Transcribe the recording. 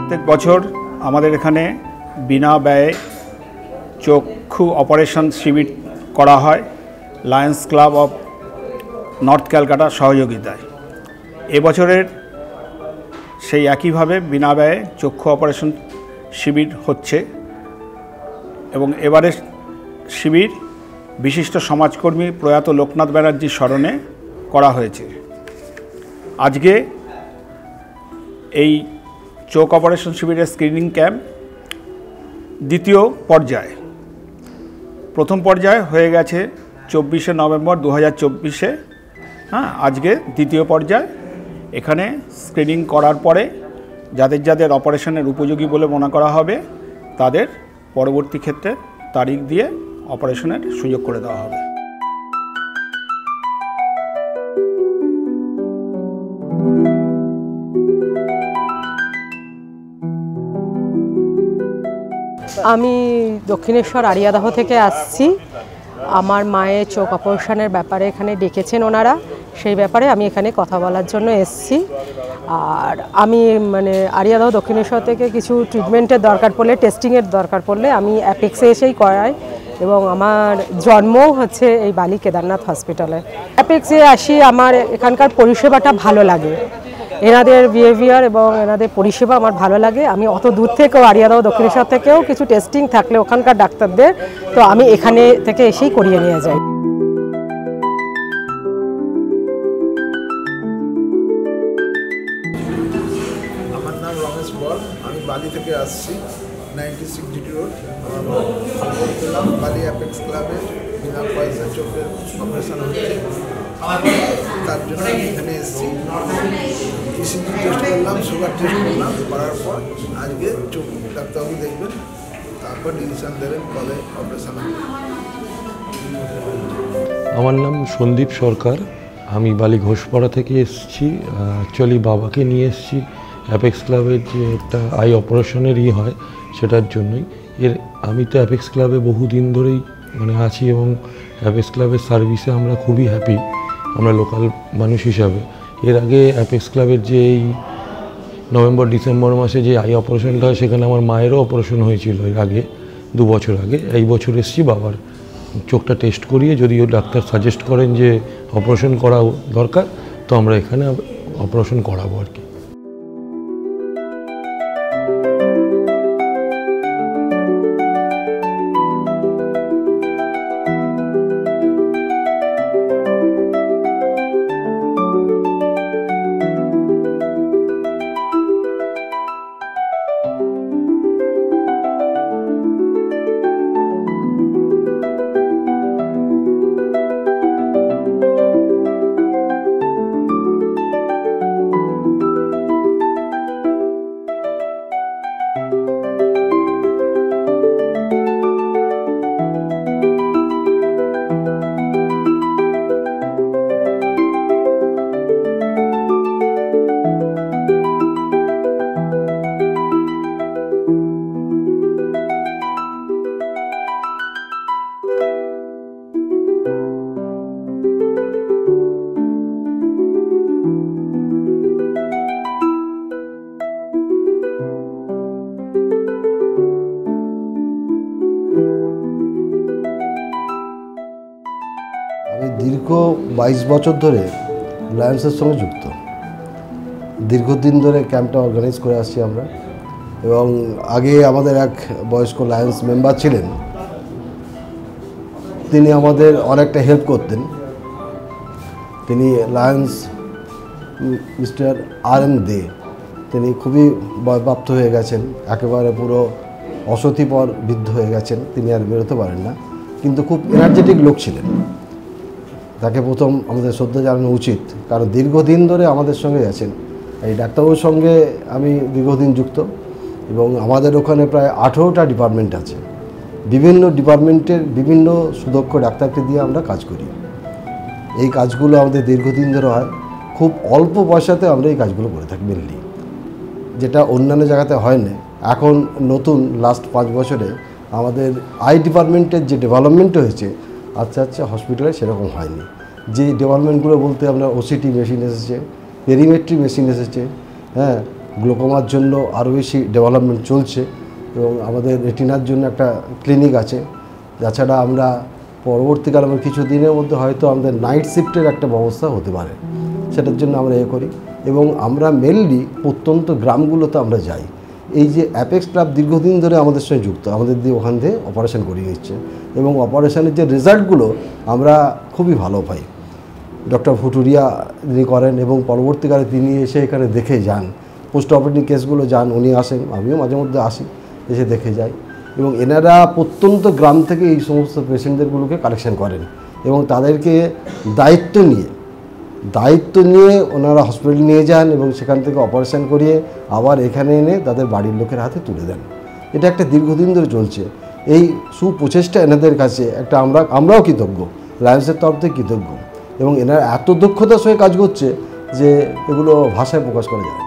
প্রত্যেক বছর আমাদের এখানে বিনা ব্যয়ে চক্ষু অপারেশন শিবির করা হয় লায়ন্স ক্লাব অফ নর্থ ক্যালকাটার সহযোগিতায়। এবছরের সেই একইভাবে বিনা ব্যয়ে চক্ষু অপারেশন শিবির হচ্ছে এবং এবারের শিবির বিশিষ্ট সমাজকর্মী প্রয়াত লোকনাথ ব্যানার্জির স্মরণে করা হয়েছে। আজকে এই চোখ অপারেশন শিবিরের স্ক্রিনিং ক্যাম্প দ্বিতীয় পর্যায়ে, প্রথম পর্যায়ে হয়ে গেছে 24শে নভেম্বর 2024। আজকে দ্বিতীয় পর্যায়ে এখানে স্ক্রিনিং করার পরে যাদের যাদের অপারেশনের উপযোগী বলে মনে করা হবে তাদের পরবর্তী ক্ষেত্রে তারিখ দিয়ে অপারেশনের সুযোগ করে দেওয়া হবে। আমি দক্ষিণেশ্বর আরিয়াদাহ থেকে আসছি। আমার মায়ের চোখ অপারেশনের ব্যাপারে এখানে ডেকেছেন ওনারা, সেই ব্যাপারে আমি এখানে কথা বলার জন্য এসেছি। আর আমি আরিয়াদাহ দক্ষিণেশ্বর থেকে কিছু ট্রিটমেন্টের দরকার পড়লে, টেস্টিংয়ের দরকার পড়লে আমি অ্যাপেক্সে এসেই করাই এবং আমার জন্মও হচ্ছে এই বালি কেদারনাথ হসপিটালে। অ্যাপেক্সে আসি, আমার এখানকার পরিষেবাটা ভালো লাগে, এনাদের বিহেভিয়ার এবং এনাদের পরিষেবা আমার ভালো লাগে। আমি অত দূর থেকেও আরিয়াদাহ দক্ষিণেশ্বর থেকেও কিছু টেস্টিং থাকলে ওখানকার ডাক্তারদের, তো আমি এখানে থেকে এসেই করিয়ে নিয়ে যাই। আমার নাম রমেশ বল, আমি বালি থেকে আসছি, 96 জিটি রোড। বালি অ্যাপেক্স ক্লাবে বিনা পয়সা চোখের অপারেশন হচ্ছে, তার জন্য আমি এখানে এসেছি। ইসিজি টেস্ট করলাম, সুগার টেস্ট করলাম, করার পর আজকে চোখ ডাক্তারবাবু দেখবেন, তারপর ডিসিশন দেবেন কবে অপারেশন হবে। আমার নাম সন্দীপ সরকার, আমি বালি ঘোষপাড়া থেকে এসেছি। অ্যাকচুয়ালি বাবাকে নিয়ে এসেছি অ্যাপেক্স ক্লাবের যে একটা আই অপারেশনের হয় সেটার জন্যই। আমি তো অ্যাপেক্স ক্লাবে বহুদিন ধরেই আছি এবং অ্যাপেক্স ক্লাবের সার্ভিসে আমরা খুবই হ্যাপি, আমরা লোকাল মানুষ হিসাবে। এর আগে অ্যাপেক্স ক্লাবের যে এই নভেম্বর ডিসেম্বর মাসে যে আই অপারেশনটা হয় সেখানে আমার মায়েরও অপারেশন হয়েছিল এর আগে 2 বছর আগে। এই বছর এসেছি বাবার চোখটা টেস্ট করিয়ে, যদিও ডাক্তার সাজেস্ট করেন যে অপারেশন করা দরকার, তো আমরা এখানে অপারেশন করাবো আর কি। আমি দীর্ঘ 22 বছর ধরে লায়ন্সের সঙ্গে যুক্ত। দীর্ঘদিন ধরে ক্যাম্পটা অর্গানাইজ করে আসছি আমরা, এবং আগে আমাদের এক বয়স্ক লায়ন্স মেম্বার ছিলেন, তিনি আমাদের অনেকটা হেল্প করতেন। তিনি লায়ন্স মিস্টার আর.এন. দে, তিনি খুবই বয়প্রাপ্ত হয়ে গেছেন, একেবারে পুরো অসতিপর বৃদ্ধ হয়ে গেছেন, তিনি আর বেরোতে পারেন না, কিন্তু খুব এনার্জেটিক লোক ছিলেন। তাকে প্রথম আমাদের শ্রদ্ধা জানানো উচিত, কারণ দীর্ঘদিন ধরে আমাদের সঙ্গে আছেন। এই ডাক্তারবাবুর সঙ্গে আমি দীর্ঘদিন যুক্ত, এবং আমাদের ওখানে প্রায় 18টা ডিপার্টমেন্ট আছে। বিভিন্ন ডিপার্টমেন্টের বিভিন্ন সুদক্ষ ডাক্তারকে দিয়ে আমরা কাজ করি। এই কাজগুলো আমাদের দীর্ঘদিন ধরে হয়, খুব অল্প পয়সাতে আমরা এই কাজগুলো করে থাকি মেনলি, যেটা অন্যান্য জায়গাতে হয় না। এখন নতুন লাস্ট 5 বছরে আমাদের আই ডিপার্টমেন্টের যে ডেভেলপমেন্ট হয়েছে, আচ্ছা হসপিটালে সেরকম হয়নি। যে ডেভেলপমেন্টগুলো বলতে আমরা ওসিটি মেশিন এসেছে, পেরিমেট্রি মেশিন এসেছে, গ্লোকোমার জন্য আরও বেশি ডেভেলপমেন্ট চলছে এবং আমাদের রেটিনার জন্য একটা ক্লিনিক আছে। তাছাড়া আমরা পরবর্তীকালে আমরা কিছু দিনের মধ্যে হয়তো আমাদের নাইট শিফটের একটা ব্যবস্থা হতে পারে, সেটার জন্য আমরা করি। এবং আমরা মেনলি প্রত্যন্ত গ্রামগুলোতে আমরা যাই। এই যে অ্যাপেক্স ক্লাব দীর্ঘদিন ধরে আমাদের সঙ্গে যুক্ত, আমাদের দিয়ে ওখান থেকে অপারেশন করিয়ে নিচ্ছে এবং অপারেশনের যে রেজাল্টগুলো আমরা খুবই ভালো পাই। ডক্টর ভুটুরিয়া যিনি করেন এবং পরবর্তীকালে তিনি এসে এখানে দেখে যান, পোস্ট অপারেটিভ কেসগুলো যান, উনি আসেন, আমিও মাঝে মধ্যে আসি, এসে দেখে যাই। এবং এনারা প্রত্যন্ত গ্রাম থেকে এই সমস্ত পেশেন্টদেরগুলোকে কালেকশন করেন এবং তাদেরকে দায়িত্ব নিয়ে ওনারা হসপিটাল নিয়ে যান এবং সেখান থেকে অপারেশন করিয়ে আবার এখানে এনে তাদের বাড়ির লোকের হাতে তুলে দেন। এটা একটা দীর্ঘদিন ধরে চলছে। এই সুপ্রচেষ্টা এনাদের কাছে একটা আমরাও কৃতজ্ঞ, লায়ন্সের তরফ থেকে কৃতজ্ঞ। এবং এনারা এত দক্ষতার সঙ্গে কাজ করছে যে এগুলো ভাষায় প্রকাশ করা যায়।